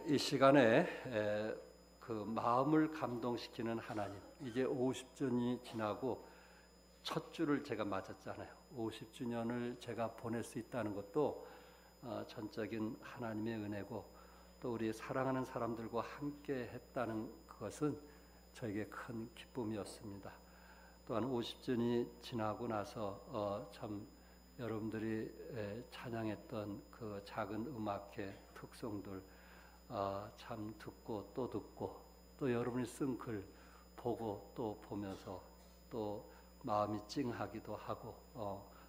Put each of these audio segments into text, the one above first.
이 시간에 그 마음을 감동시키는 하나님, 이제 50주년이 지나고 첫 주를 제가 맞았잖아요. 50주년을 제가 보낼 수 있다는 것도 전적인 하나님의 은혜고, 또 우리 사랑하는 사람들과 함께 했다는 그것은 저에게 큰 기쁨이었습니다. 또한 50주년이 지나고 나서 참 여러분들이 찬양했던 그 작은 음악회 특성들 참 듣고 또 여러분이 쓴 글 보고 또 보면서 또 마음이 찡하기도 하고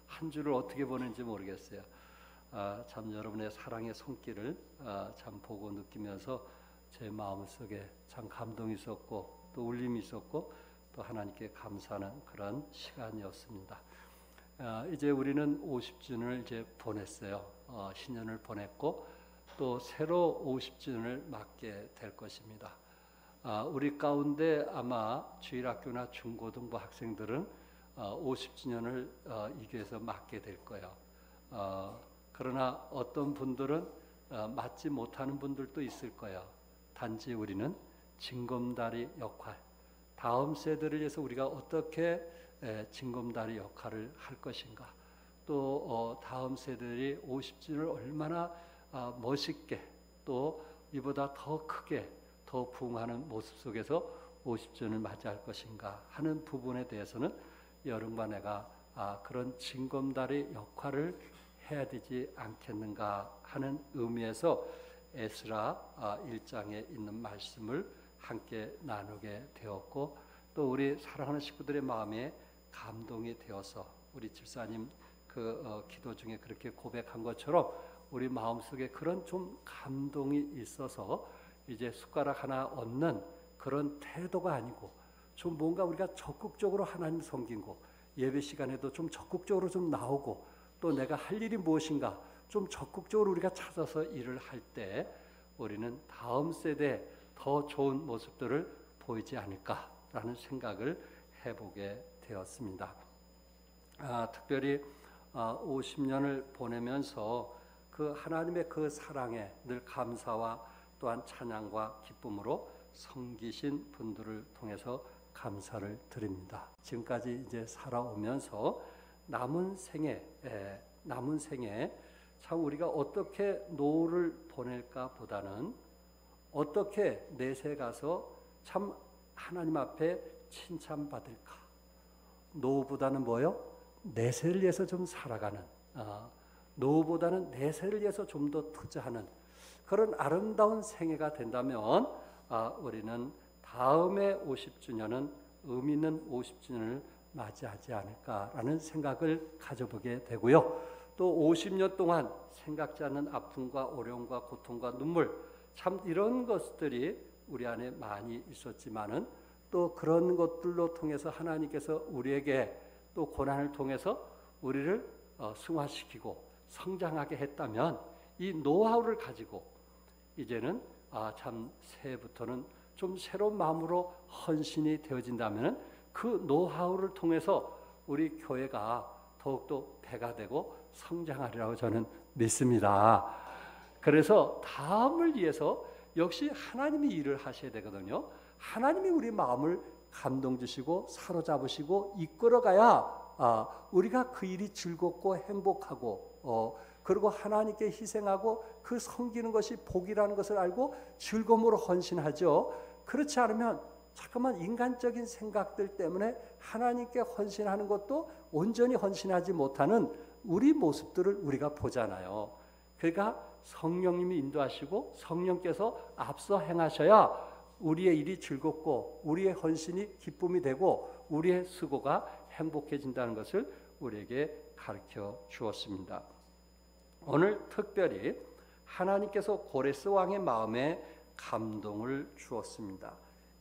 한 주를 어떻게 보낸지 모르겠어요. 참 여러분의 사랑의 손길을 참 보고 느끼면서 제 마음속에 참 감동이 있었고 또 울림이 있었고 또 하나님께 감사하는 그런 시간이었습니다. 이제 우리는 50주년을 이제 보냈어요. 신년을 보냈고 또 새로 50주년을 맞게 될 것입니다. 우리 가운데 아마 주일학교나 중고등부 학생들은 50주년을 이 교회에서 맞게 될 거예요. 그러나 어떤 분들은 맞지 못하는 분들도 있을 거예요. 단지 우리는 징검다리 역할, 다음 세대를 위해서 우리가 어떻게 징검다리 역할을 할 것인가, 또 다음 세대들이 50주년을 얼마나 멋있게 또 이보다 더 크게 더 부흥하는 모습 속에서 50주년을 맞이할 것인가 하는 부분에 대해서는 여러분과 내가 그런 징검다리 역할을 해야 되지 않겠는가 하는 의미에서 에스라 1장에 있는 말씀을 함께 나누게 되었고, 또 우리 사랑하는 식구들의 마음에 감동이 되어서 우리 집사님 그 기도 중에 그렇게 고백한 것처럼 우리 마음속에 그런 좀 감동이 있어서 이제 숟가락 하나 얹는 그런 태도가 아니고 좀 뭔가 우리가 적극적으로 하나님 섬기고 예배 시간에도 좀 적극적으로 좀 나오고 또 내가 할 일이 무엇인가 좀 적극적으로 우리가 찾아서 일을 할 때 우리는 다음 세대에 더 좋은 모습들을 보이지 않을까라는 생각을 해보게 되었습니다. 특별히 50년을 보내면서 그 하나님의 그 사랑에 늘 감사와 또한 찬양과 기쁨으로 섬기신 분들을 통해서 감사를 드립니다. 지금까지 이제 살아오면서 남은 생에 참 우리가 어떻게 노후를 보낼까 보다는 어떻게 내세 가서 참 하나님 앞에 칭찬받을까. 노후보다는 뭐요? 내세를 위해서 좀 살아가는, 노후보다는 내세를 위해서 좀 더 투자하는 그런 아름다운 생애가 된다면 우리는 다음에 50주년은 의미 있는 50주년을 맞이하지 않을까라는 생각을 가져보게 되고요. 또 50년 동안 생각지 않는 아픔과 어려움과 고통과 눈물, 참 이런 것들이 우리 안에 많이 있었지만은 또 그런 것들로 통해서 하나님께서 우리에게 또 고난을 통해서 우리를 승화시키고 성장하게 했다면 이 노하우를 가지고 이제는 참 새해부터는 좀 새로운 마음으로 헌신이 되어진다면 그 노하우를 통해서 우리 교회가 더욱더 배가 되고 성장하리라고 저는 믿습니다. 그래서 다음을 위해서 역시 하나님이 일을 하셔야 되거든요. 하나님이 우리 마음을 감동 주시고 사로잡으시고 이끌어가야 우리가 그 일이 즐겁고 행복하고 그리고 하나님께 희생하고 그 섬기는 것이 복이라는 것을 알고 즐거움으로 헌신하죠. 그렇지 않으면 잠깐만 인간적인 생각들 때문에 하나님께 헌신하는 것도 온전히 헌신하지 못하는 우리 모습들을 우리가 보잖아요. 그러니까 성령님이 인도하시고 성령께서 앞서 행하셔야 우리의 일이 즐겁고 우리의 헌신이 기쁨이 되고 우리의 수고가 행복해진다는 것을 우리에게 가르쳐 주었습니다. 오늘 특별히 하나님께서 고레스 왕의 마음에 감동을 주었습니다.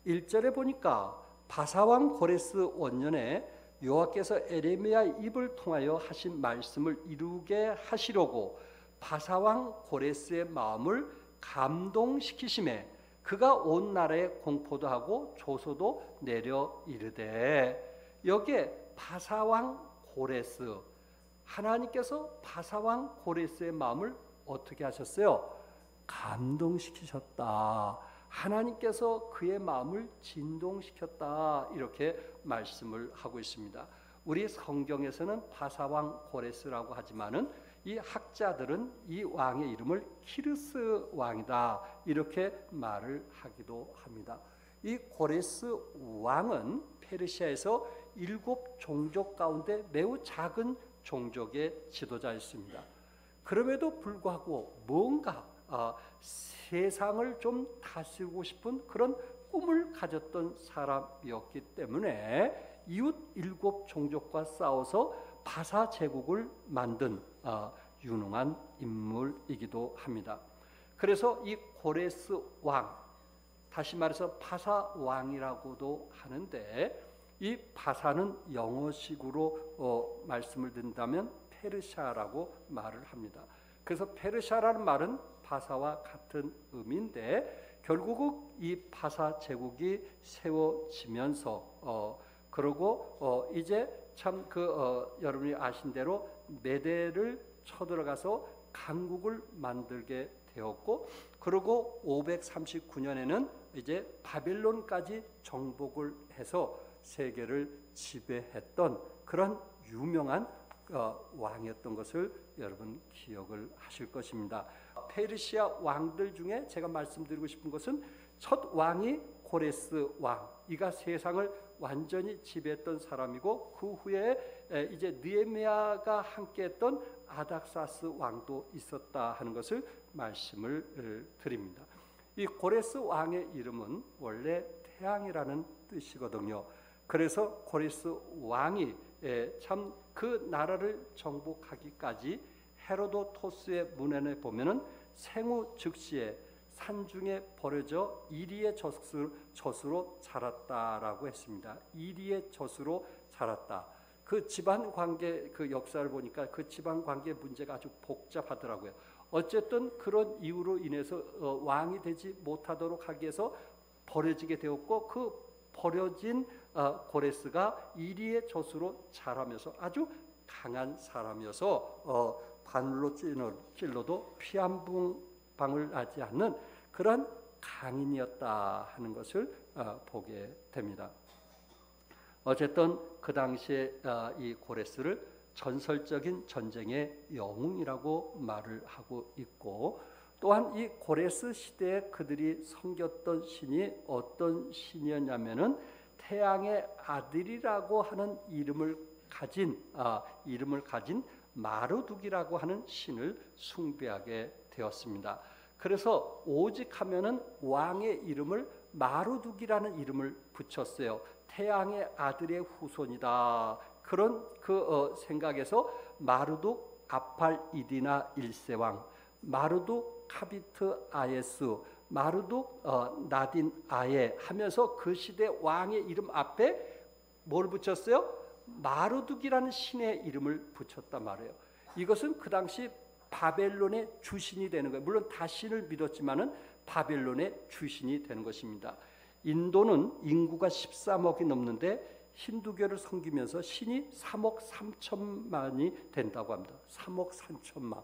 1절에 보니까 바사왕 고레스 원년에 여호와께서 에레미야의 입을 통하여 하신 말씀을 이루게 하시려고 바사왕 고레스의 마음을 감동시키심에 그가 온 나라에 공포도 하고 조소도 내려 이르되, 여기에 바사왕 고레스, 하나님께서 바사왕 고레스의 마음을 어떻게 하셨어요? 감동시키셨다. 하나님께서 그의 마음을 진동시켰다. 이렇게 말씀을 하고 있습니다. 우리 성경에서는 바사왕 고레스라고 하지만은 이 학자들은 이 왕의 이름을 키르스 왕이다. 이렇게 말을 하기도 합니다. 이 고레스 왕은 페르시아에서 7 종족 가운데 매우 작은 종족의 지도자였습니다. 그럼에도 불구하고 뭔가 세상을 좀 다스리고 싶은 그런 꿈을 가졌던 사람이었기 때문에 이웃 7 종족과 싸워서 바사 제국을 만든 유능한 인물이기도 합니다. 그래서 이 고레스 왕, 다시 말해서 바사 왕이라고도 하는데, 이 바사는 영어식으로 말씀을 드린다면 페르시아라고 말을 합니다. 그래서 페르시아라는 말은 바사와 같은 의미인데, 결국 이 바사 제국이 세워지면서 그러고 이제 참 여러분이 아신 대로 메대를 쳐들어가서 강국을 만들게 되었고, 그리고 539년에는 이제 바벨론까지 정복을 해서 세계를 지배했던 그런 유명한 왕이었던 것을 여러분 기억을 하실 것입니다. 페르시아 왕들 중에 제가 말씀드리고 싶은 것은 첫 왕이 고레스 왕, 이가 세상을 완전히 지배했던 사람이고, 그 후에 이제 느헤미야가 함께했던 아닥사스 왕도 있었다 하는 것을 말씀을 드립니다. 이 고레스 왕의 이름은 원래 태양이라는 뜻이거든요. 그래서 고레스 왕이 참 그 나라를 정복하기까지 헤로도토스의 문헌에 보면은 생후 즉시에 산중에 버려져 이리의 젖으로 자랐다라고 했습니다. 이리의 젖으로 자랐다. 그 집안 관계 그 역사를 보니까 그 집안 관계 문제가 아주 복잡하더라고요. 어쨌든 그런 이유로 인해서 왕이 되지 못하도록 하기 위해서 버려지게 되었고, 그 버려진 고레스가 이리의 젖으로 자라면서 아주 강한 사람이어서 바늘로 찔러도 피 한 방울 나지 않는 그런 강인이었다 하는 것을 보게 됩니다. 어쨌든 그 당시에 이 고레스를 전설적인 전쟁의 영웅이라고 말을 하고 있고, 또한 이 고레스 시대에 그들이 섬겼던 신이 어떤 신이었냐면은 태양의 아들이라고 하는 이름을 가진 마르둑이라고 하는 신을 숭배하게 되었습니다. 그래서 오직하면은 왕의 이름을 마르둑이라는 이름을 붙였어요. 태양의 아들의 후손이다. 그런 생각에서 마르둑 아팔이디나 1세왕, 마르둑 카비트 아예스, 마르둑 나딘 아예 하면서 그 시대 왕의 이름 앞에 뭘 붙였어요? 마르둑이라는 신의 이름을 붙였단 말이에요. 이것은 그 당시 바벨론의 주신이 되는 거예요. 물론 다 신을 믿었지만은 바벨론의 주신이 되는 것입니다. 인도는 인구가 13억이 넘는데 힌두교를 섬기면서 신이 3억 3천만이 된다고 합니다. 3억 3천만.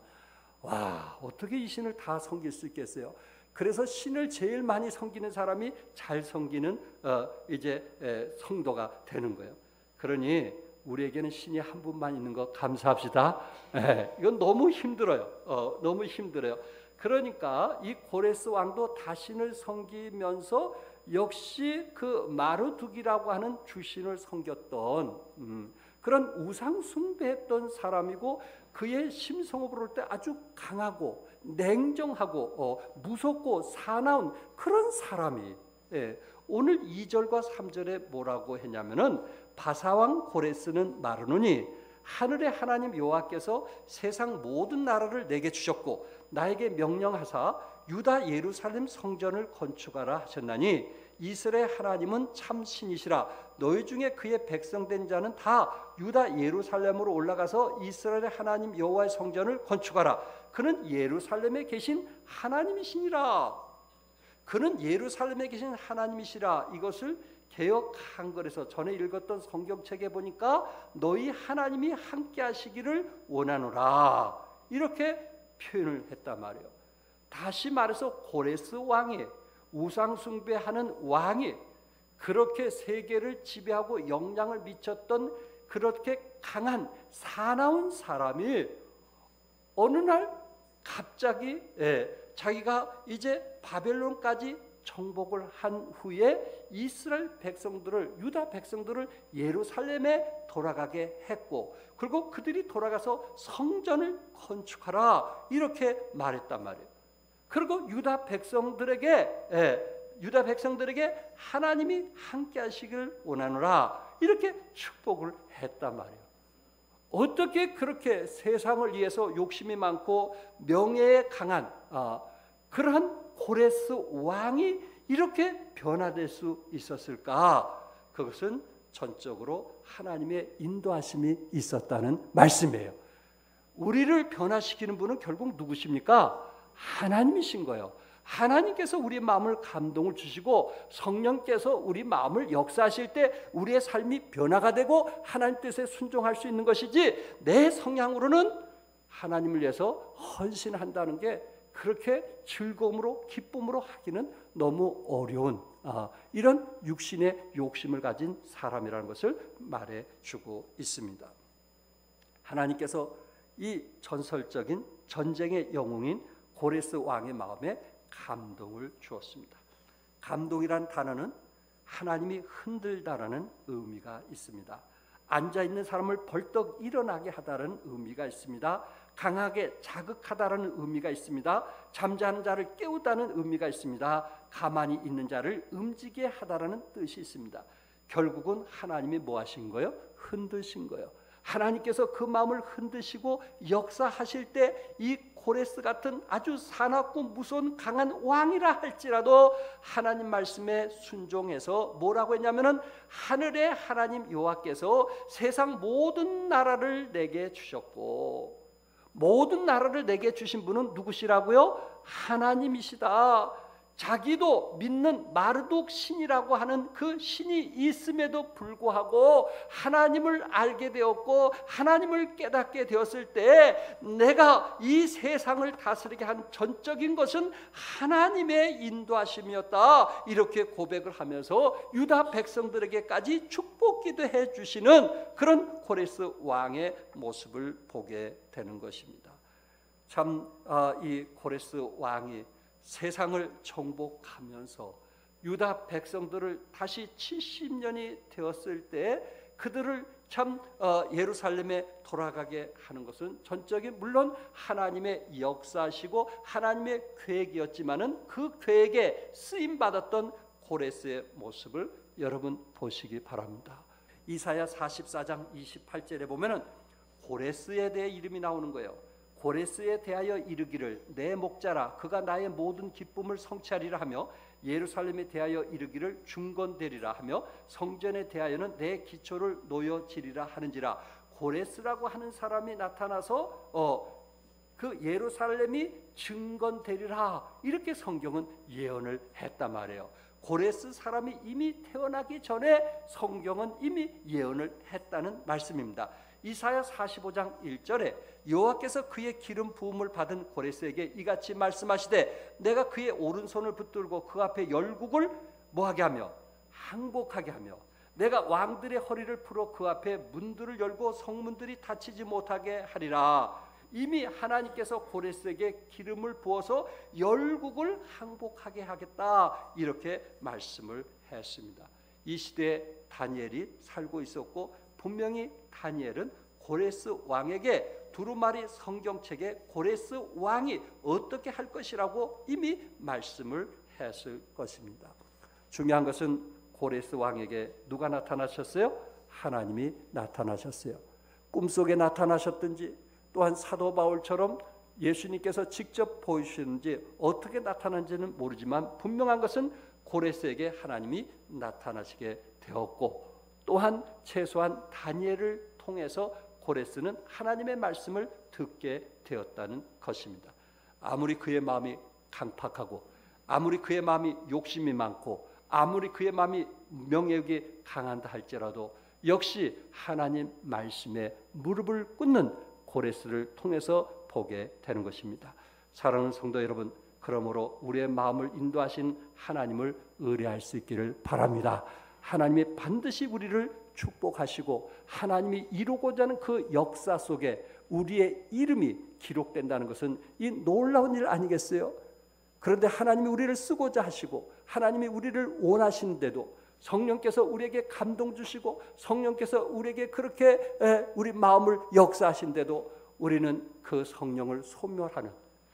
와, 어떻게 이 신을 다 섬길 수 있겠어요? 그래서 신을 제일 많이 섬기는 사람이 잘 섬기는 성도가 되는 거예요. 그러니 우리에게는 신이 한 분만 있는 거 감사합시다. 이건 너무 힘들어요. 너무 힘들어요. 그러니까 이 고레스 왕도 다신을 섬기면서 역시 그 마르둑이라고 하는 주신을 섬겼던 그런 우상 숭배했던 사람이고, 그의 심성을 볼 때 아주 강하고 냉정하고 무섭고 사나운 그런 사람이, 오늘 2절과 3절에 뭐라고 했냐면은 바사왕 고레스는 말하노니 하늘의 하나님 여호와께서 세상 모든 나라를 내게 주셨고 나에게 명령하사 유다 예루살렘 성전을 건축하라 하셨나니 이스라엘 하나님은 참 신이시라. 너희 중에 그의 백성된 자는 다 유다 예루살렘으로 올라가서 이스라엘 하나님 여호와의 성전을 건축하라. 그는 예루살렘에 계신 하나님이시니라. 그는 예루살렘에 계신 하나님이시라. 이것을 개역 한글에서 전에 읽었던 성경책에 보니까 너희 하나님이 함께 하시기를 원하노라. 이렇게 표현을 했단 말이에요. 다시 말해서 고레스 왕이, 우상 숭배하는 왕이, 그렇게 세계를 지배하고 영향을 미쳤던 그렇게 강한 사나운 사람이 어느 날 갑자기 자기가 이제 바벨론까지 정복을 한 후에 이스라엘 백성들을, 유다 백성들을 예루살렘에 돌아가게 했고, 그리고 그들이 돌아가서 성전을 건축하라 이렇게 말했단 말이에요. 그리고 유다 백성들에게 하나님이 함께 하시길 원하노라 이렇게 축복을 했단 말이에요. 어떻게 그렇게 세상을 위해서 욕심이 많고 명예에 강한 그러한 고레스 왕이 이렇게 변화될 수 있었을까? 그것은 전적으로 하나님의 인도하심이 있었다는 말씀이에요. 우리를 변화시키는 분은 결국 누구십니까? 하나님이신 거예요. 하나님께서 우리 마음을 감동을 주시고 성령께서 우리 마음을 역사하실 때 우리의 삶이 변화가 되고 하나님 뜻에 순종할 수 있는 것이지, 내 성향으로는 하나님을 위해서 헌신한다는 게 그렇게 즐거움으로 기쁨으로 하기는 너무 어려운 이런 육신의 욕심을 가진 사람이라는 것을 말해주고 있습니다. 하나님께서 이 전설적인 전쟁의 영웅인 고레스 왕의 마음에 감동을 주었습니다. 감동이란 단어는 하나님이 흔들다라는 의미가 있습니다. 앉아있는 사람을 벌떡 일어나게 하다라는 의미가 있습니다. 강하게 자극하다라는 의미가 있습니다. 잠자는 자를 깨우다는 의미가 있습니다. 가만히 있는 자를 움직이게 하다라는 뜻이 있습니다. 결국은 하나님이 뭐 하신 거예요? 흔드신 거예요. 하나님께서 그 마음을 흔드시고 역사하실 때 이 고레스 같은 아주 사납고 무서운 강한 왕이라 할지라도 하나님 말씀에 순종해서 뭐라고 했냐면은, 하늘의 하나님 여호와께서 세상 모든 나라를 내게 주셨고, 모든 나라를 내게 주신 분은 누구시라고요? 하나님이시다. 자기도 믿는 마르독 신이라고 하는 그 신이 있음에도 불구하고 하나님을 알게 되었고 하나님을 깨닫게 되었을 때, 내가 이 세상을 다스리게 한 전적인 것은 하나님의 인도하심이었다 이렇게 고백을 하면서 유다 백성들에게까지 축복 기도해 주시는 그런 고레스 왕의 모습을 보게 되는 것입니다. 참 이 고레스 왕이 세상을 정복하면서 유다 백성들을 다시 70년이 되었을 때 그들을 참 예루살렘에 돌아가게 하는 것은 전적인, 물론 하나님의 역사시고 하나님의 계획이었지만은 그 계획에 쓰임 받았던 고레스의 모습을 여러분 보시기 바랍니다. 이사야 44장 28절에 보면은 고레스에 대해 이름이 나오는 거예요. 고레스에 대하여 이르기를 내 목자라, 그가 나의 모든 기쁨을 성취하리라 하며, 예루살렘에 대하여 이르기를 중건되리라 하며, 성전에 대하여는 내 기초를 놓여지리라 하는지라. 고레스라고 하는 사람이 나타나서 그 예루살렘이 증건되리라 이렇게 성경은 예언을 했단 말이에요. 고레스 사람이 이미 태어나기 전에 성경은 이미 예언을 했다는 말씀입니다. 이사야 45장 1절에 여호와께서 그의 기름 부음을 받은 고레스에게 이같이 말씀하시되, 내가 그의 오른손을 붙들고 그 앞에 열국을 뭐하게 하며 항복하게 하며, 내가 왕들의 허리를 풀어 그 앞에 문들을 열고 성문들이 닫히지 못하게 하리라. 이미 하나님께서 고레스에게 기름을 부어서 열국을 항복하게 하겠다 이렇게 말씀을 했습니다. 이 시대에 다니엘이 살고 있었고, 분명히 다니엘은 고레스 왕에게 두루마리 성경책에 고레스 왕이 어떻게 할 것이라고 이미 말씀을 했을 것입니다. 중요한 것은 고레스 왕에게 누가 나타나셨어요? 하나님이 나타나셨어요. 꿈속에 나타나셨든지 또한 사도 바울처럼 예수님께서 직접 보이시는지 어떻게 나타난지는 모르지만 분명한 것은 고레스에게 하나님이 나타나시게 되었고, 또한 최소한 다니엘을 통해서 고레스는 하나님의 말씀을 듣게 되었다는 것입니다. 아무리 그의 마음이 강팍하고, 아무리 그의 마음이 욕심이 많고, 아무리 그의 마음이 명예욕이 강한다 할지라도 역시 하나님 말씀에 무릎을 꿇는 고레스를 통해서 보게 되는 것입니다. 사랑하는 성도 여러분, 그러므로 우리의 마음을 인도하신 하나님을 의뢰할 수 있기를 바랍니다. 하나님이 반드시 우리를 축복하시고 하나님이 이루고자 하는 그 역사 속에 우리의 이름이 기록된다는 것은 이 놀라운 일 아니겠어요? 그런데 하나님이 우리를 쓰고자 하시고 하나님이 우리를 원하시는데도 성령께서 우리에게 감동 주시고 성령께서 우리에게 그렇게 우리 마음을 역사하신데도 우리는 그 성령을 소멸하는,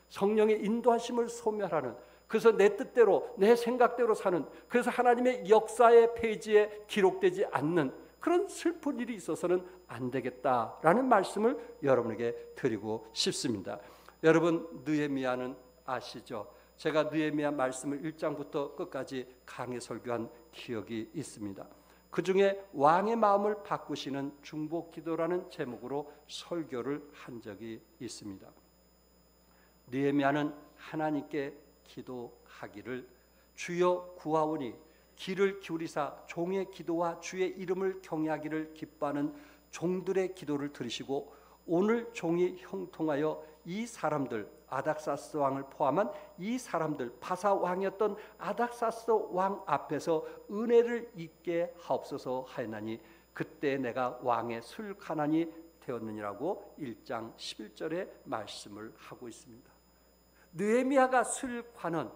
성령의 인도하심을 소멸하는, 그래서 내 뜻대로 내 생각대로 사는, 그래서 하나님의 역사의 페이지에 기록되지 않는 그런 슬픈 일이 있어서는 안 되겠다라는 말씀을 여러분에게 드리고 싶습니다. 여러분, 느헤미야는 아시죠? 제가 느헤미야 말씀을 1장부터 끝까지 강해 설교한 기억이 있습니다. 그 중에 왕의 마음을 바꾸시는 중보기도라는 제목으로 설교를 한 적이 있습니다. 느헤미야는 하나님께 기도하기를 주여 구하오니 귀를 기울이사 종의 기도와 주의 이름을 경외하기를 기뻐하는 종들의 기도를 들으시고 오늘 종이 형통하여 이 사람들 아닥사스 왕을 포함한 이 사람들 바사 왕이었던 아닥사스 왕 앞에서 은혜를 잊게 하옵소서 하였나니 그때 내가 왕의 술가난이 되었느니라고 1장 11절에 말씀을 하고 있습니다. 느헤미야가 술관원,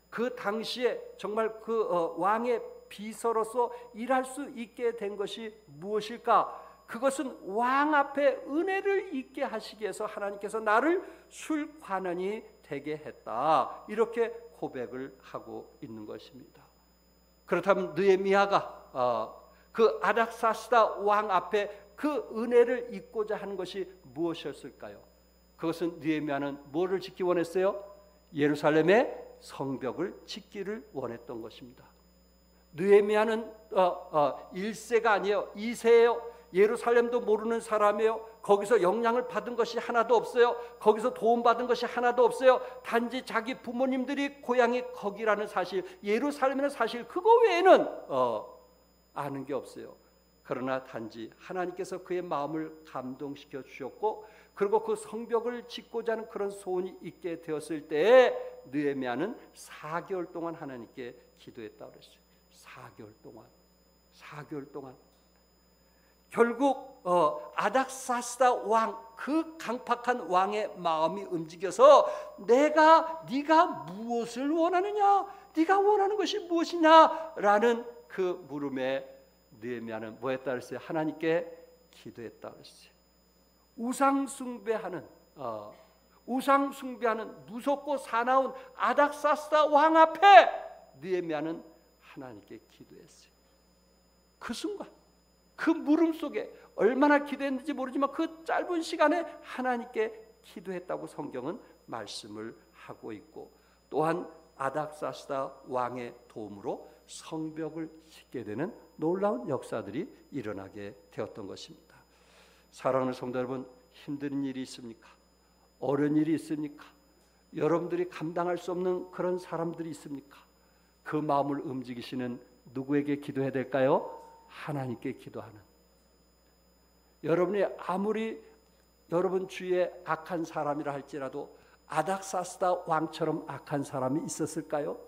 그 당시에 정말 그 왕의 비서로서 일할 수 있게 된 것이 무엇일까? 그것은 왕 앞에 은혜를 잊게 하시기 위해서 하나님께서 나를 술관원이 되게 했다, 이렇게 고백을 하고 있는 것입니다. 그렇다면 느헤미야가 그 아닥사스다 왕 앞에 그 은혜를 잊고자 하는 것이 무엇이었을까요? 그것은 느헤미야는 뭐를 짓기 원했어요? 예루살렘의 성벽을 짓기를 원했던 것입니다. 느헤미야는 1세가 아니에요. 2세예요. 예루살렘도 모르는 사람이에요. 거기서 영향을 받은 것이 하나도 없어요. 거기서 도움받은 것이 하나도 없어요. 단지 자기 부모님들이 고향이 거기라는 사실, 예루살렘이라는 사실, 그거 외에는 아는 게 없어요. 그러나 단지 하나님께서 그의 마음을 감동시켜 주셨고, 그리고 그 성벽을 짓고자 하는 그런 소원이 있게 되었을 때에 느헤미야는 4개월 동안 하나님께 기도했다고 그랬어요. 4개월 동안 결국 아닥사스다 왕, 그 강팍한 왕의 마음이 움직여서 네가 무엇을 원하느냐, 네가 원하는 것이 무엇이냐라는 그 물음에 느헤미야는 뭐 했다 그랬어요? 하나님께 기도했다 그랬어요. 우상 숭배하는 무섭고 사나운 아닥사스다 왕 앞에 느헤미야는 하나님께 기도했어요. 그 순간, 그 물음 속에 얼마나 기도했는지 모르지만 그 짧은 시간에 하나님께 기도했다고 성경은 말씀을 하고 있고, 또한 아닥사스다 왕의 도움으로 성벽을 짓게 되는 놀라운 역사들이 일어나게 되었던 것입니다. 사랑하는 성도 여러분, 힘든 일이 있습니까? 어려운 일이 있습니까? 여러분들이 감당할 수 없는 그런 사람들이 있습니까? 그 마음을 움직이시는 누구에게 기도해야 될까요? 하나님께 기도하는. 여러분이 아무리 여러분 주위에 악한 사람이라 할지라도 아닥사스다 왕처럼 악한 사람이 있었을까요?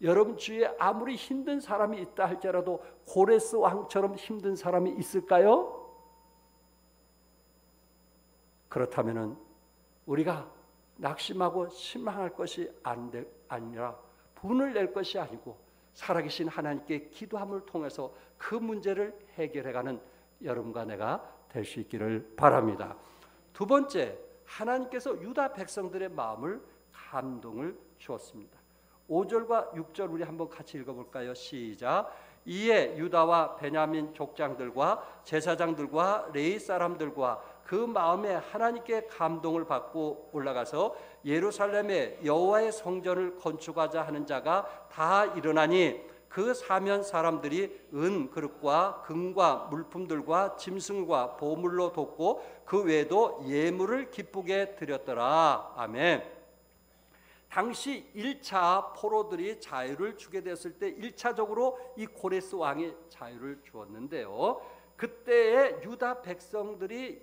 여러분 주위에 아무리 힘든 사람이 있다 할지라도 고레스 왕처럼 힘든 사람이 있을까요? 그렇다면은 우리가 낙심하고 실망할 것이 아니라 분을 낼 것이 아니고 살아계신 하나님께 기도함을 통해서 그 문제를 해결해가는 여러분과 내가 될 수 있기를 바랍니다. 두 번째, 하나님께서 유다 백성들의 마음을 감동을 주었습니다. 5절과 6절 우리 한번 같이 읽어볼까요? 시작. 이에 유다와 베냐민 족장들과 제사장들과 레위 사람들과 그 마음에 하나님께 감동을 받고 올라가서 예루살렘에 여호와의 성전을 건축하자 하는 자가 다 일어나니 그 사면 사람들이 은 그릇과 금과 물품들과 짐승과 보물로 돕고 그 외에도 예물을 기쁘게 드렸더라. 아멘. 당시 1차 포로들이 자유를 주게 됐을 때 1차적으로 이 고레스 왕이 자유를 주었는데요, 그때의 유다 백성들이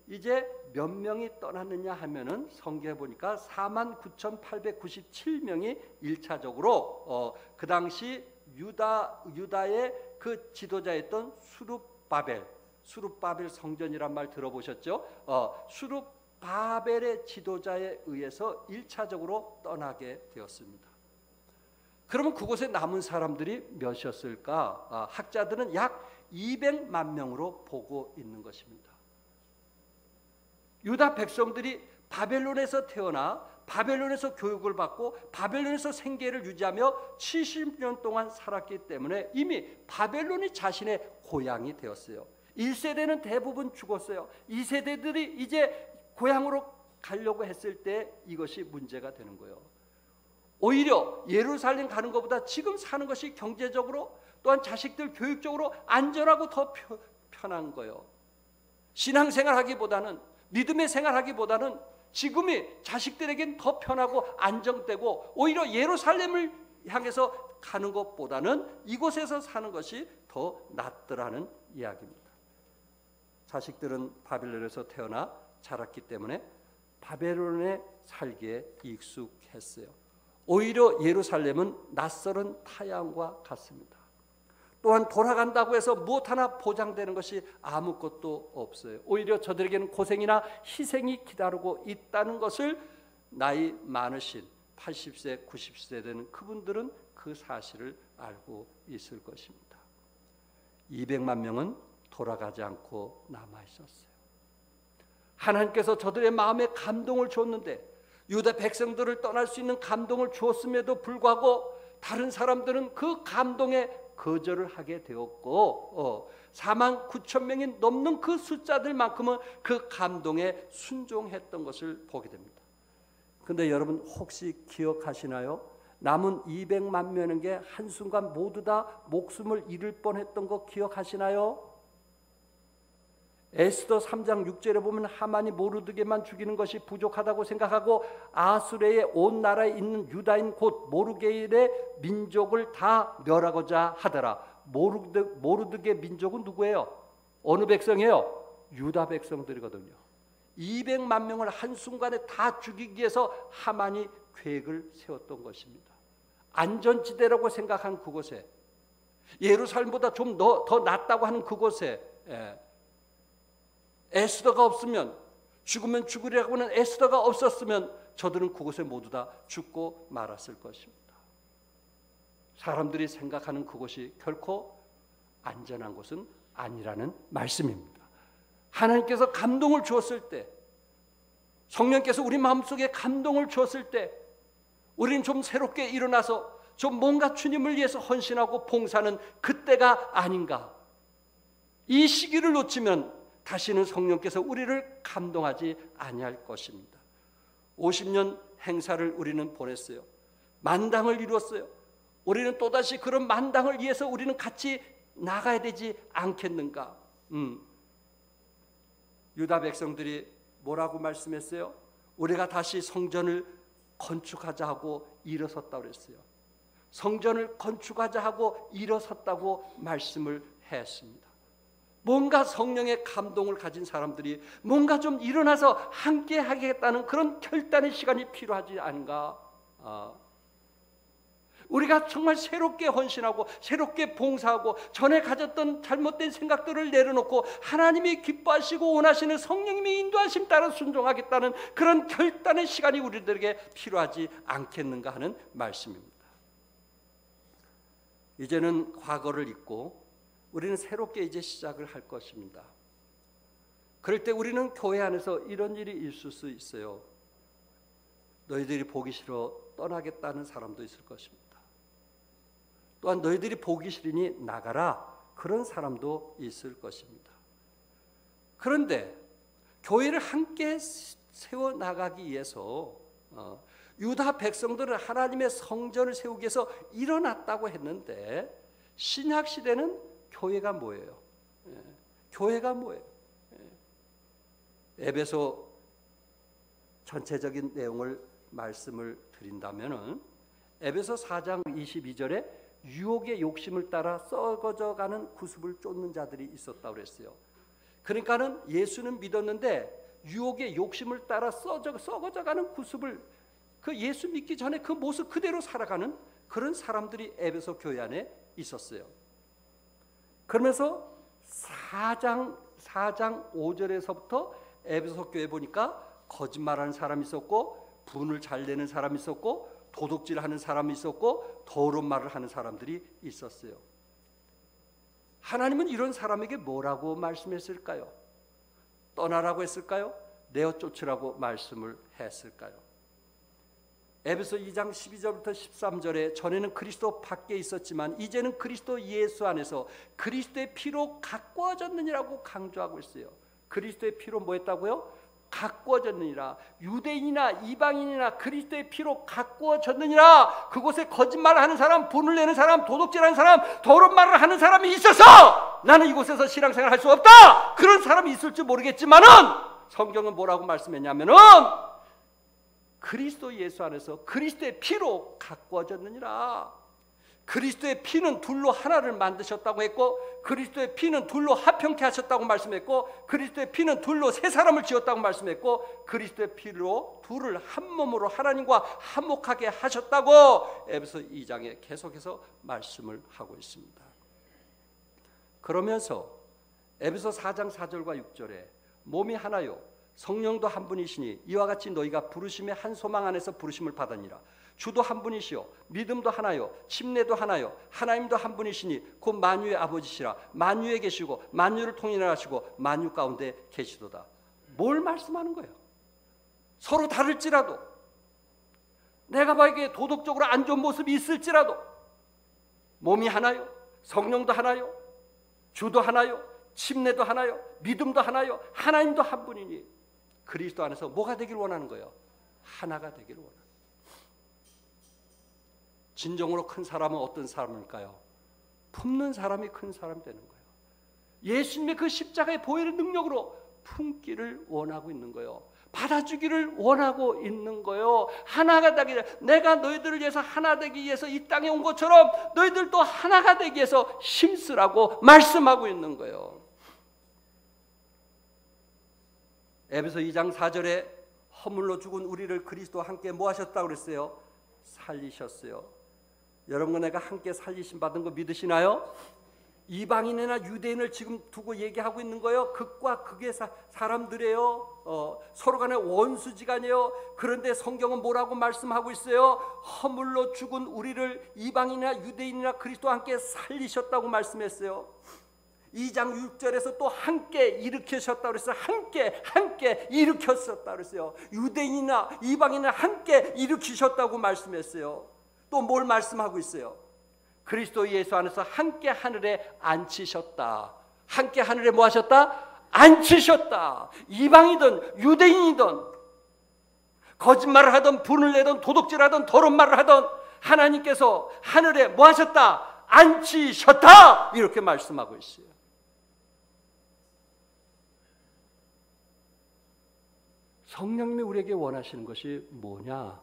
이제 몇 명이 떠났느냐 하면은 성경에 보니까 49,897명이 1차적으로 그 당시 유다의 그 지도자였던 수룹바벨 성전이란 말 들어보셨죠? 수룹바벨의 지도자에 의해서 1차적으로 떠나게 되었습니다. 그러면 그곳에 남은 사람들이 몇이었을까? 학자들은 약 200만 명으로 보고 있는 것입니다. 유다 백성들이 바벨론에서 태어나 바벨론에서 교육을 받고 바벨론에서 생계를 유지하며 70년 동안 살았기 때문에 이미 바벨론이 자신의 고향이 되었어요. 1세대는 대부분 죽었어요. 2세대들이 이제 고향으로 가려고 했을 때 이것이 문제가 되는 거예요. 오히려 예루살렘 가는 것보다 지금 사는 것이 경제적으로 또한 자식들 교육적으로 안전하고 더 편한 거예요. 신앙생활하기보다는, 믿음의 생활하기보다는 지금이 자식들에겐 더 편하고 안정되고 오히려 예루살렘을 향해서 가는 것보다는 이곳에서 사는 것이 더 낫더라는 이야기입니다. 자식들은 바벨론에서 태어나 자랐기 때문에 바벨론에 살기에 익숙했어요. 오히려 예루살렘은 낯설은 타향과 같습니다. 또한 돌아간다고 해서 무엇 하나 보장되는 것이 아무것도 없어요. 오히려 저들에게는 고생이나 희생이 기다리고 있다는 것을 나이 많으신 80세, 90세 되는 그분들은 그 사실을 알고 있을 것입니다. 200만 명은 돌아가지 않고 남아 있었어요. 하나님께서 저들의 마음에 감동을 줬는데 유다 백성들을 떠날 수 있는 감동을 주었음에도 불구하고 다른 사람들은 그 감동에 거절을 하게 되었고 49,000명이 넘는 그 숫자들만큼은 그 감동에 순종했던 것을 보게 됩니다. 그런데 여러분 혹시 기억하시나요? 남은 200만 명에게 한순간 모두 다 목숨을 잃을 뻔했던 거 기억하시나요? 에스더 3장 6절에 보면 하만이 모르드게만 죽이는 것이 부족하다고 생각하고 아수르의 온 나라에 있는 유다인 곧 모르게일의 민족을 다 멸하고자 하더라. 모르드게 민족은 누구예요? 어느 백성이에요? 유다 백성들이거든요. 200만 명을 한순간에 다 죽이기 위해서 하만이 계획을 세웠던 것입니다. 안전지대라고 생각한 그곳에, 예루살렘보다 좀 더 낫다고 하는 그곳에 에스더가 없으면, 죽으면 죽으리라고 하는 에스더가 없었으면 저들은 그곳에 모두 다 죽고 말았을 것입니다. 사람들이 생각하는 그곳이 결코 안전한 곳은 아니라는 말씀입니다. 하나님께서 감동을 주었을 때, 성령께서 우리 마음속에 감동을 주었을 때 우리는 좀 새롭게 일어나서 좀 뭔가 주님을 위해서 헌신하고 봉사하는 그때가 아닌가. 이 시기를 놓치면 다시는 성령께서 우리를 감동하지 아니할 것입니다. 50년 행사를 우리는 보냈어요. 만당을 이루었어요. 우리는 또다시 그런 만당을 위해서 우리는 같이 나가야 되지 않겠는가? 유다 백성들이 뭐라고 말씀했어요? 우리가 다시 성전을 건축하자 하고 일어섰다고 그랬어요. 성전을 건축하자 하고 일어섰다고 말씀을 했습니다. 뭔가 성령의 감동을 가진 사람들이 뭔가 좀 일어나서 함께 하겠다는 그런 결단의 시간이 필요하지 않은가? 우리가 정말 새롭게 헌신하고 새롭게 봉사하고 전에 가졌던 잘못된 생각들을 내려놓고 하나님이 기뻐하시고 원하시는 성령님의 인도하심 따라 순종하겠다는 그런 결단의 시간이 우리들에게 필요하지 않겠는가 하는 말씀입니다. 이제는 과거를 잊고 우리는 새롭게 이제 시작을 할 것입니다. 그럴 때 우리는 교회 안에서 이런 일이 있을 수 있어요. 너희들이 보기 싫어 떠나겠다는 사람도 있을 것입니다. 또한 너희들이 보기 싫으니 나가라, 그런 사람도 있을 것입니다. 그런데 교회를 함께 세워나가기 위해서 유다 백성들은 하나님의 성전을 세우기 위해서 일어났다고 했는데 신약시대는 교회가 뭐예요? 교회가 뭐예요? 에베소 전체적인 내용을 말씀을 드린다면은 에베소 4장 22절에 유혹의 욕심을 따라 썩어져가는 구습을 쫓는 자들이 있었다고 그랬어요. 그러니까는 예수는 믿었는데 유혹의 욕심을 따라 썩어져가는 구습을 그 예수 믿기 전에 그 모습 그대로 살아가는 그런 사람들이 에베소 교회 안에 있었어요. 그러면서 4장 5절에서부터 에베소 교회 보니까 거짓말하는 사람이 있었고, 분을 잘 내는 사람이 있었고, 도둑질하는 사람이 있었고, 더러운 말을 하는 사람들이 있었어요. 하나님은 이런 사람에게 뭐라고 말씀했을까요? 떠나라고 했을까요? 내어 쫓으라고 말씀을 했을까요? 에베소 2장 12절부터 13절에 전에는 그리스도 밖에 있었지만 이제는 그리스도 예수 안에서 그리스도의 피로 가꾸어졌느니라고 강조하고 있어요. 그리스도의 피로 뭐 했다고요? 가꾸어졌느니라. 유대인이나 이방인이나 그리스도의 피로 가꾸어졌느니라. 그곳에 거짓말을 하는 사람, 분을 내는 사람, 도둑질하는 사람, 더러운 말을 하는 사람이 있어서 나는 이곳에서 신앙생활을 할 수 없다. 그런 사람이 있을지 모르겠지만은 성경은 뭐라고 말씀했냐면은 그리스도 예수 안에서 그리스도의 피로 가꾸어졌느니라. 그리스도의 피는 둘로 하나를 만드셨다고 했고, 그리스도의 피는 둘로 합형케 하셨다고 말씀했고, 그리스도의 피는 둘로 세 사람을 지었다고 말씀했고, 그리스도의 피로 둘을 한 몸으로 하나님과 화목하게 하셨다고 에베소 2장에 계속해서 말씀을 하고 있습니다. 그러면서 에베소 4장 4절과 6절에 몸이 하나요 성령도 한 분이시니 이와 같이 너희가 부르심의 한 소망 안에서 부르심을 받으니라. 주도 한 분이시요 믿음도 하나요 침례도 하나요 하나님도 한 분이시니 곧 만유의 아버지시라. 만유에 계시고 만유를 통일하시고 만유 가운데 계시도다. 뭘 말씀하는 거예요? 서로 다를지라도, 내가 보기에 도덕적으로 안 좋은 모습이 있을지라도 몸이 하나요 성령도 하나요 주도 하나요 침례도 하나요 믿음도 하나요 하나님도 한 분이니 그리스도 안에서 뭐가 되길 원하는 거예요? 하나가 되기를 원하는. 진정으로 큰 사람은 어떤 사람일까요? 품는 사람이 큰 사람이 되는 거예요. 예수님의 그 십자가의 보혈의 능력으로 품기를 원하고 있는 거예요. 받아주기를 원하고 있는 거예요. 하나가 되기 위해, 내가 너희들을 위해서 하나 되기 위해서 이 땅에 온 것처럼 너희들도 하나가 되기 위해서 힘쓰라고 말씀하고 있는 거예요. 에베소 2장 4절에 허물로 죽은 우리를 그리스도와 함께 뭐 하셨다고 그랬어요? 살리셨어요. 여러분, 내가 함께 살리심 받은 거 믿으시나요? 이방인이나 유대인을 지금 두고 얘기하고 있는 거예요. 극과 극의 사람들이에요. 서로 간에 원수지간이에요. 그런데 성경은 뭐라고 말씀하고 있어요? 허물로 죽은 우리를 이방인이나 유대인이나 그리스도와 함께 살리셨다고 말씀했어요. 2장 6절에서 또 함께 일으키셨다고 그랬어요. 함께 일으켰었다고 그랬어요. 유대인이나 이방인이나 함께 일으키셨다고 말씀했어요. 또 뭘 말씀하고 있어요? 그리스도 예수 안에서 함께 하늘에 앉히셨다. 함께 하늘에 뭐 하셨다? 앉히셨다. 이방이든 유대인이든 거짓말을 하든 분을 내든 도둑질하든 더러운 말을 하든 하나님께서 하늘에 뭐 하셨다? 앉히셨다. 이렇게 말씀하고 있어요. 성령님이 우리에게 원하시는 것이 뭐냐?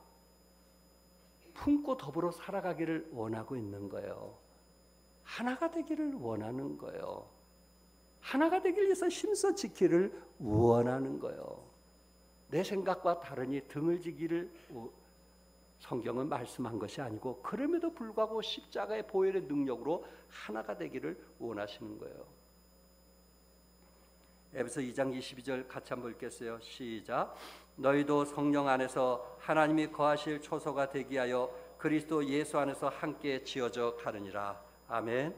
품고 더불어 살아가기를 원하고 있는 거예요. 하나가 되기를 원하는 거예요. 하나가 되기 위해서 힘써 지키를 원하는 거예요. 내 생각과 다르니 등을 지기를 성경은 말씀한 것이 아니고, 그럼에도 불구하고 십자가의 보혈의 능력으로 하나가 되기를 원하시는 거예요. 에베소 2장 22절 같이 한번 읽겠어요. 시작. 너희도 성령 안에서 하나님이 거하실 초소가 되기 위하여 그리스도 예수 안에서 함께 지어져 가느니라. 아멘.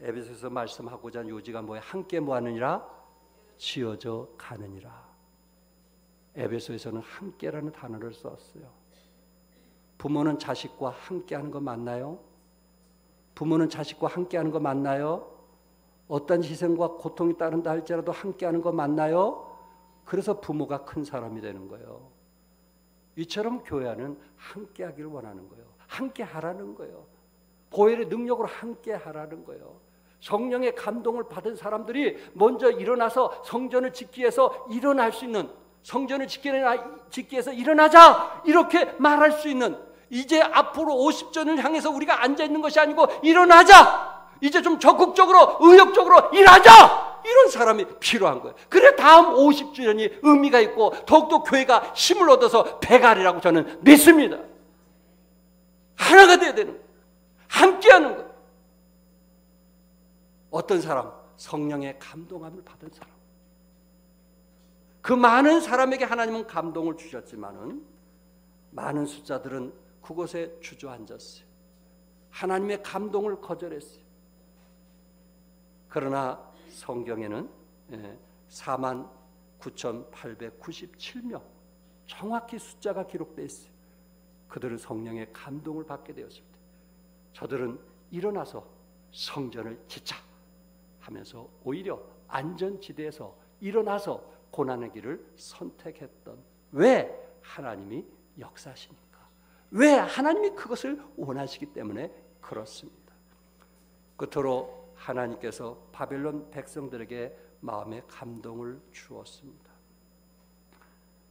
에베소에서 말씀하고자 하는 요지가 뭐예요? 함께 뭐 하느니라? 지어져 가느니라. 에베소에서는 함께라는 단어를 썼어요. 부모는 자식과 함께하는 거 맞나요? 부모는 자식과 함께하는 거 맞나요? 어떤 희생과 고통이 따른다 할지라도 함께하는 거 맞나요? 그래서 부모가 큰 사람이 되는 거예요. 이처럼 교회 안은 함께하기를 원하는 거예요. 함께하라는 거예요. 보혈의 능력으로 함께하라는 거예요. 성령의 감동을 받은 사람들이 먼저 일어나서 성전을 짓기 위해서 일어날 수 있는, 성전을 짓기 위해서 일어나자 이렇게 말할 수 있는, 이제 앞으로 50전을 향해서 우리가 앉아있는 것이 아니고 일어나자, 이제 좀 적극적으로 의욕적으로 일하자, 이런 사람이 필요한 거예요. 그래 다음 50주년이 의미가 있고 더욱더 교회가 힘을 얻어서 배갈이라고 저는 믿습니다. 하나가 돼야 되는 거예요. 함께하는 거예요. 어떤 사람? 성령의 감동함을 받은 사람. 그 많은 사람에게 하나님은 감동을 주셨지만은 많은 숫자들은 그곳에 주저앉았어요. 하나님의 감동을 거절했어요. 그러나 성경에는 49,897명 정확히 숫자가 기록되어 있어요. 그들은 성령의 감동을 받게 되었을 때 저들은 일어나서 성전을 짓자 하면서 오히려 안전지대에서 일어나서 고난의 길을 선택했던, 왜? 하나님이 역사하시니까, 왜? 하나님이 그것을 원하시기 때문에 그렇습니다. 끝으로 하나님께서 바벨론 백성들에게 마음의 감동을 주었습니다.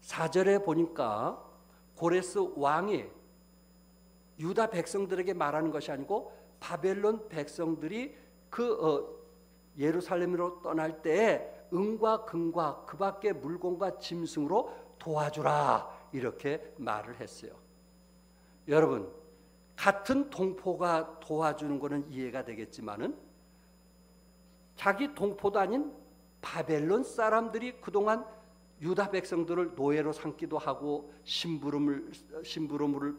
4절에 보니까 고레스 왕이 유다 백성들에게 말하는 것이 아니고 바벨론 백성들이 예루살렘으로 떠날 때에 은과 금과 그 밖의 물건과 짐승으로 도와주라 이렇게 말을 했어요. 여러분, 같은 동포가 도와주는 것은 이해가 되겠지만은 자기 동포도 아닌 바벨론 사람들이 그동안 유다 백성들을 노예로 삼기도 하고 심부름을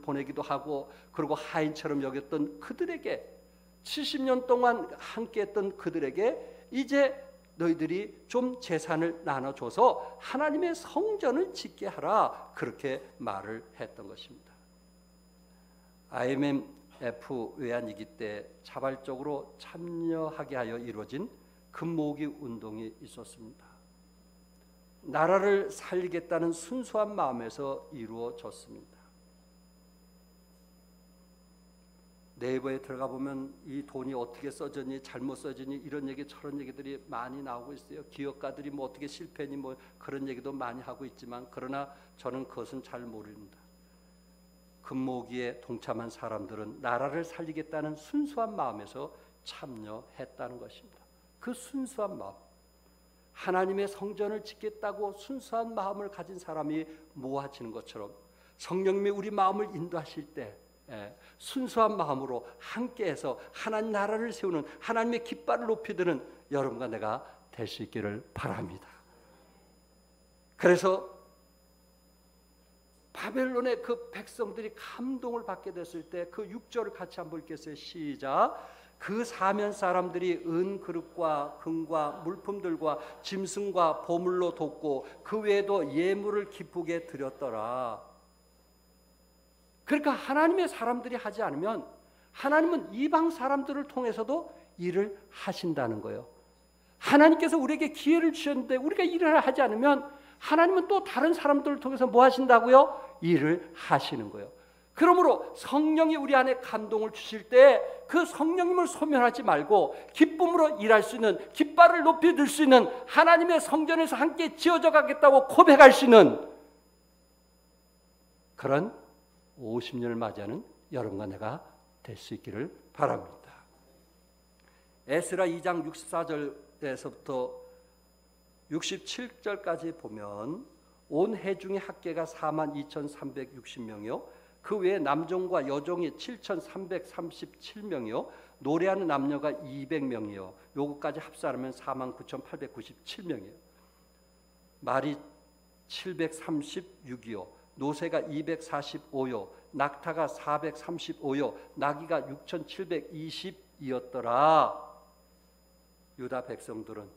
보내기도 하고 그리고 하인처럼 여겼던 그들에게 70년 동안 함께했던 그들에게 이제 너희들이 좀 재산을 나눠줘서 하나님의 성전을 짓게 하라 그렇게 말을 했던 것입니다. IMF 외환위기 때 자발적으로 참여하게 하여 이루어진 금모으기 운동이 있었습니다. 나라를 살리겠다는 순수한 마음에서 이루어졌습니다. 네이버에 들어가 보면 이 돈이 어떻게 써졌니, 잘못 써졌니 이런 얘기 저런 얘기들이 많이 나오고 있어요. 기업가들이 뭐 어떻게 실패니 뭐 그런 얘기도 많이 하고 있지만 그러나 저는 그것은 잘 모릅니다. 금모으기에 동참한 사람들은 나라를 살리겠다는 순수한 마음에서 참여했다는 것입니다. 그 순수한 마음, 하나님의 성전을 짓겠다고 순수한 마음을 가진 사람이 모아지는 것처럼 성령님이 우리 마음을 인도하실 때 순수한 마음으로 함께해서 하나님 나라를 세우는, 하나님의 깃발을 높이드는 여러분과 내가 될 수 있기를 바랍니다. 그래서 바벨론의 그 백성들이 감동을 받게 됐을 때 그 6절을 같이 한번 읽겠어요. 시작. 그 사면 사람들이 은 그릇과 금과 물품들과 짐승과 보물로 돕고 그 외에도 예물을 기쁘게 드렸더라. 그러니까 하나님의 사람들이 하지 않으면 하나님은 이방 사람들을 통해서도 일을 하신다는 거예요. 하나님께서 우리에게 기회를 주셨는데 우리가 일을 하지 않으면 하나님은 또 다른 사람들을 통해서 뭐 하신다고요? 일을 하시는 거예요. 그러므로 성령이 우리 안에 감동을 주실 때 그 성령님을 소멸하지 말고 기쁨으로 일할 수 있는, 깃발을 높이 들 수 있는, 하나님의 성전에서 함께 지어져 가겠다고 고백할 수 있는 그런 50년을 맞이하는 여러분과 내가 될 수 있기를 바랍니다. 에스라 2장 64절에서부터 67절까지 보면 온 회중의 합계가 42,360명이요 그 외에 남종과 여종이 7,337명이요 노래하는 남녀가 200명이요 요것까지 합산하면 49,897명이에요 말이 736이요 노새가 245요 낙타가 435요 나귀가 6,720이었더라. 유다 백성들은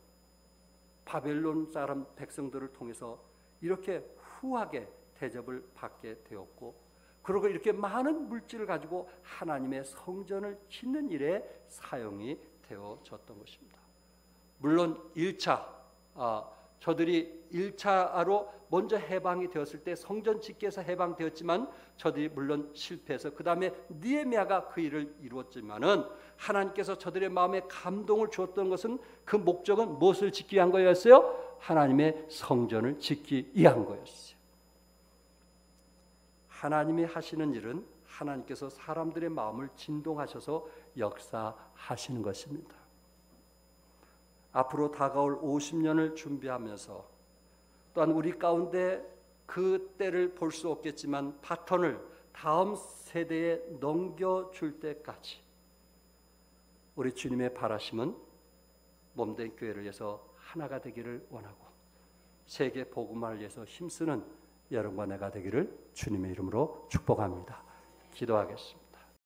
바벨론 사람 백성들을 통해서 이렇게 후하게 대접을 받게 되었고 그리고 이렇게 많은 물질을 가지고 하나님의 성전을 짓는 일에 사용이 되어졌던 것입니다. 물론 1차 저들이 1차로 먼저 해방이 되었을 때 성전 짓기에서 해방되었지만 저들이 물론 실패해서 그 다음에 느헤미야가 그 일을 이루었지만은 하나님께서 저들의 마음에 감동을 주었던 것은 그 목적은 무엇을 짓기 위한 거였어요? 하나님의 성전을 짓기 위한 거였어요. 하나님이 하시는 일은 하나님께서 사람들의 마음을 진동하셔서 역사하시는 것입니다. 앞으로 다가올 50년을 준비하면서 또한 우리 가운데 그 때를 볼 수 없겠지만 바톤을 다음 세대에 넘겨줄 때까지 우리 주님의 바라심은 몸된 교회를 위해서 하나가 되기를 원하고 세계 복음화를 위해서 힘쓰는 여러분과 내가 되기를 주님의 이름으로 축복합니다. 기도하겠습니다.